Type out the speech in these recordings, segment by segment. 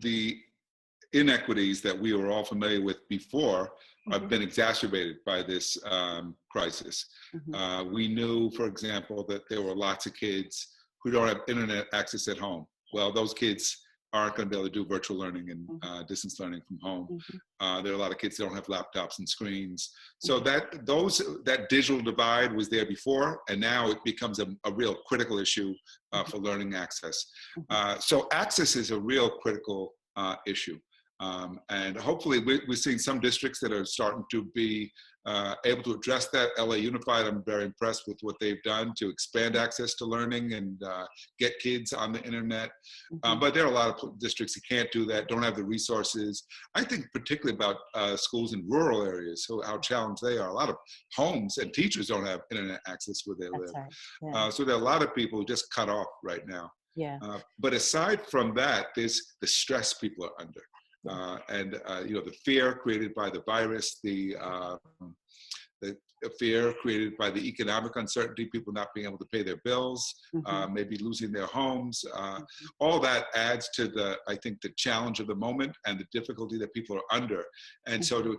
the inequities that we were all familiar with before have been exacerbated by this crisis. We knew, for example, that there were lots of kids who don't have internet access at home. Well, those kids aren't going to be able to do virtual learning and distance learning from home. There are a lot of kids that don't have laptops and screens. So that digital divide was there before, and now it becomes a real critical issue for learning access. So access is a real critical issue. And hopefully we're seeing some districts that are starting to be able to address that. LA Unified, I'm very impressed with what they've done to expand access to learning and get kids on the internet. But there are a lot of districts that can't do that, don't have the resources. I think particularly about schools in rural areas, so how challenged they are. A lot of homes and teachers don't have internet access where they live. Right. Yeah. So there are a lot of people just cut off right now. Yeah. But aside from that, there's the stress people are under. And the fear created by the virus, the fear created by the economic uncertainty, people not being able to pay their bills, maybe losing their homes. All that adds to I think the challenge of the moment and the difficulty that people are under. And so to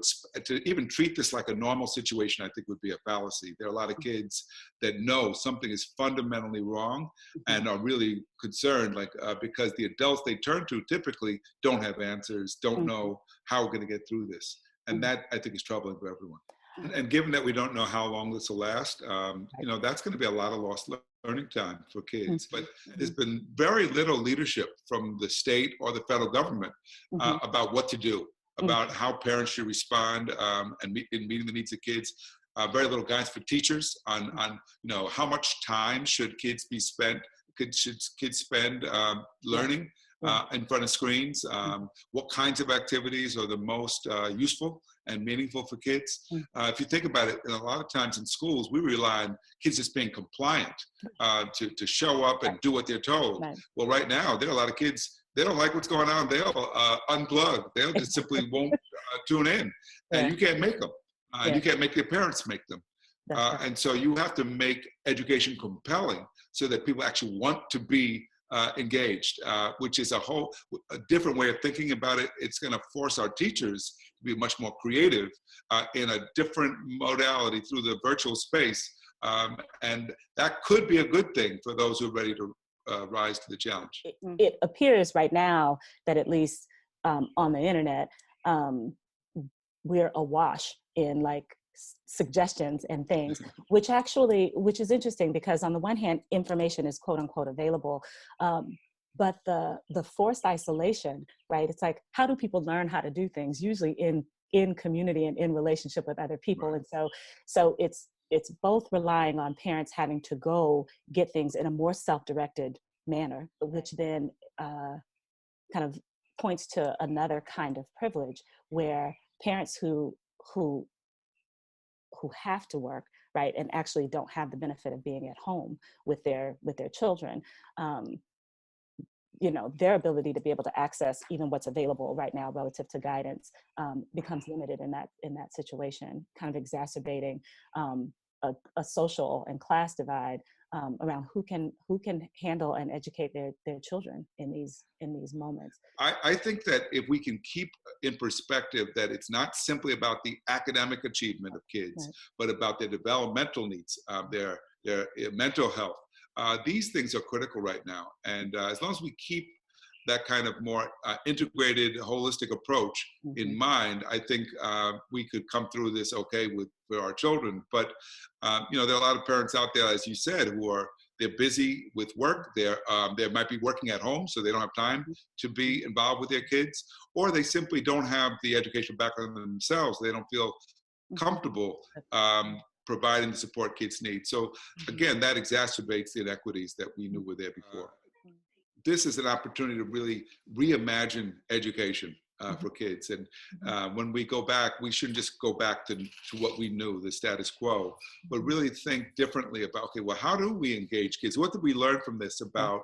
even treat this like a normal situation, I think would be a fallacy. There are a lot of kids that know something is fundamentally wrong and are really concerned, because the adults they turn to typically don't have answers, don't know how we're going to get through this. And that, I think, is troubling for everyone. And given that we don't know how long this will last, that's going to be a lot of lost learning time for kids. But there's been very little leadership from the state or the federal government about what to do, about how parents should respond in meeting the needs of kids. Very little guidance for teachers on how much time should kids spend learning in front of screens. What kinds of activities are the most useful and meaningful for kids? If you think about it, a lot of times in schools, we rely on kids just being compliant to show up and do what they're told. Well, right now, there are a lot of kids, they don't like what's going on. They'll unplug. They'll just simply won't tune in. And you can't make them. You can't make their parents make them. And so you have to make education compelling so that people actually want to be engaged, which is a different way of thinking about it. It's going to force our teachers to be much more creative in a different modality through the virtual space. And that could be a good thing for those who are ready to rise to the challenge. It appears right now that at least on the internet, we're awash in suggestions and things, which is interesting because on the one hand, information is quote unquote available, but the forced isolation, right? It's like, how do people learn how to do things? Usually in community and in relationship with other people. Right. And so it's both relying on parents having to go get things in a more self-directed manner, which then kind of points to another kind of privilege where parents who have to work, right, and actually don't have the benefit of being at home with their children, their ability to be able to access even what's available right now relative to guidance becomes limited in that situation, kind of exacerbating a social and class divide around who can handle and educate their children in these moments. I think that if we can keep in perspective that it's not simply about the academic achievement of kids, but about their developmental needs, their mental health. These things are critical right now. And as long as we keep that kind of more integrated, holistic approach in mind, I think we could come through this okay for our children. But there are a lot of parents out there, as you said, they're busy with work. They might be working at home, so they don't have time to be involved with their kids, or they simply don't have the educational background themselves. They don't feel comfortable providing the support kids need. So again, that exacerbates the inequities that we knew were there before. This is an opportunity to really reimagine education for kids. And when we go back, we shouldn't just go back to what we knew, the status quo, but really think differently about, okay, well, how do we engage kids? What did we learn from this about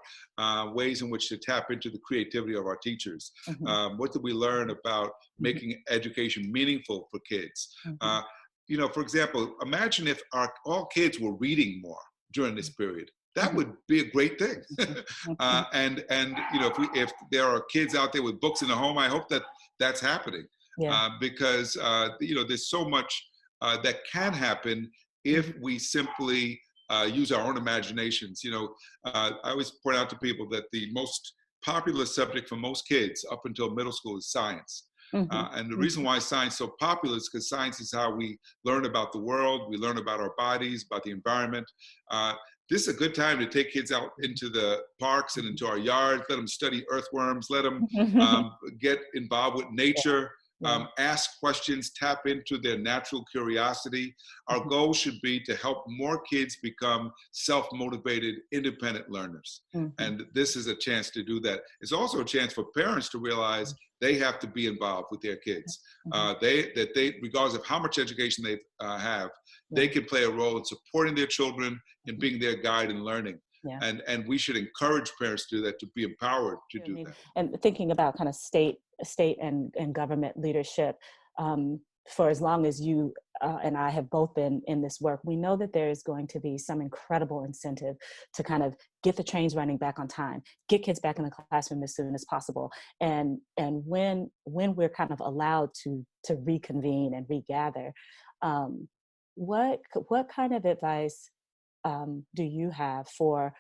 ways in which to tap into the creativity of our teachers? What did we learn about making education meaningful for kids? For example, imagine if all kids were reading more during this period. that would be a great thing. Mhm. And you know, if there are kids out there with books in the home, I hope that that's happening, Yeah. because you know, there's so much that can happen if Mhm. we simply use our own imaginations. You know, I always point out to people that the most popular subject for most kids up until middle school is science. Mhm. And the reason Mhm. why science is so popular is because science is how we learn about the world, we learn about our bodies, about the environment. Uh, this is a good time to take kids out into the parks and into our yards, let them study earthworms, let them get involved with Yeah. nature, Yeah. ask questions, tap into their natural curiosity. Our Mhm. goal should be to help more kids become self-motivated, independent learners. Mhm. And this is a chance to do that. It's also a chance for parents to realize they have to be involved with their kids. Mhm. Regardless of how much education they have, they Yeah. can play a role in supporting their children and Mhm. being their guide in learning. Yeah. And we should encourage parents to do that, to be empowered to I do mean, that. and thinking about kind of state and government leadership, for as long as you and I have both been in this work, we know that there is going to be some incredible incentive to kind of get the trains running back on time, get kids back in the classroom as soon as possible, and when we're kind of allowed to reconvene and regather, um, what kind of advice do you have for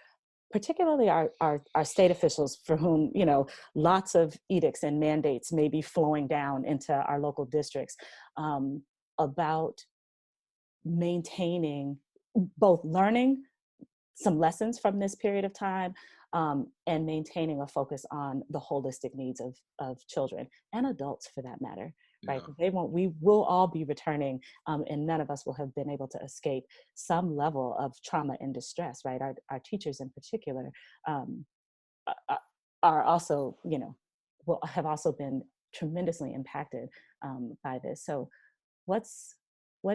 particularly our state officials for whom, you know, lots of edicts and mandates may be flowing down into our local districts, um, about maintaining both learning some lessons from this period of time, and maintaining a focus on the holistic needs of children and adults for that matter, right? Yeah. We will all be returning, and none of us will have been able to escape some level of trauma and distress, right? Our teachers in particular, um, are are also, you know, will have also been tremendously impacted, by this. So what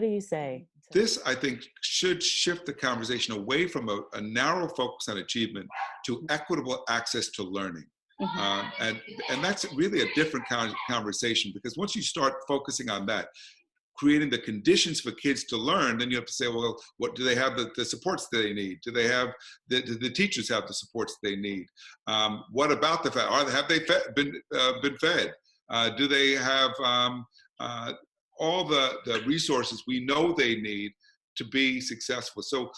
do you say to? This, I think, should shift the conversation away from a narrow focus on achievement to equitable access to learning. Mhm. Um, and, and that's really a different conversation, because once you start focusing on that, creating the conditions for kids to learn, then you have to say, well, what do they have the supports that they need? Do they have do the teachers have the supports they need? What about the fact? Have they been fed? Do they have uh, all the resources we know they need to be successful? So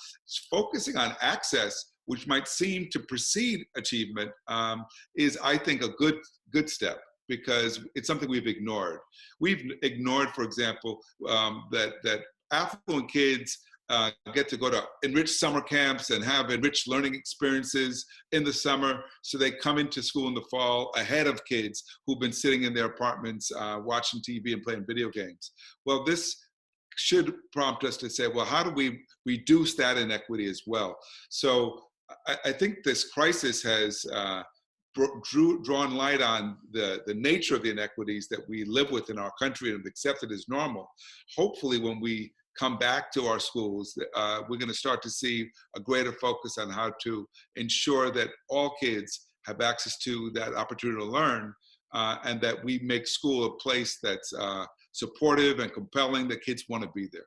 focusing on access, which might seem to precede achievement, is, I think, a good step, because it's something we've ignored. We've ignored, for example, that affluent kids get to go to enriched summer camps and have enriched learning experiences in the summer, so they come into school in the fall ahead of kids who've been sitting in their apartments watching TV and playing video games. Well, this should prompt us to say, well, how do we reduce that inequity as well? So I think this crisis has drawn light on the nature of the inequities that we live with in our country and have accepted as normal. Hopefully, when we come back to our schools, we're going to start to see a greater focus on how to ensure that all kids have access to that opportunity to learn, and that we make school a place that's supportive and compelling, that kids want to be there.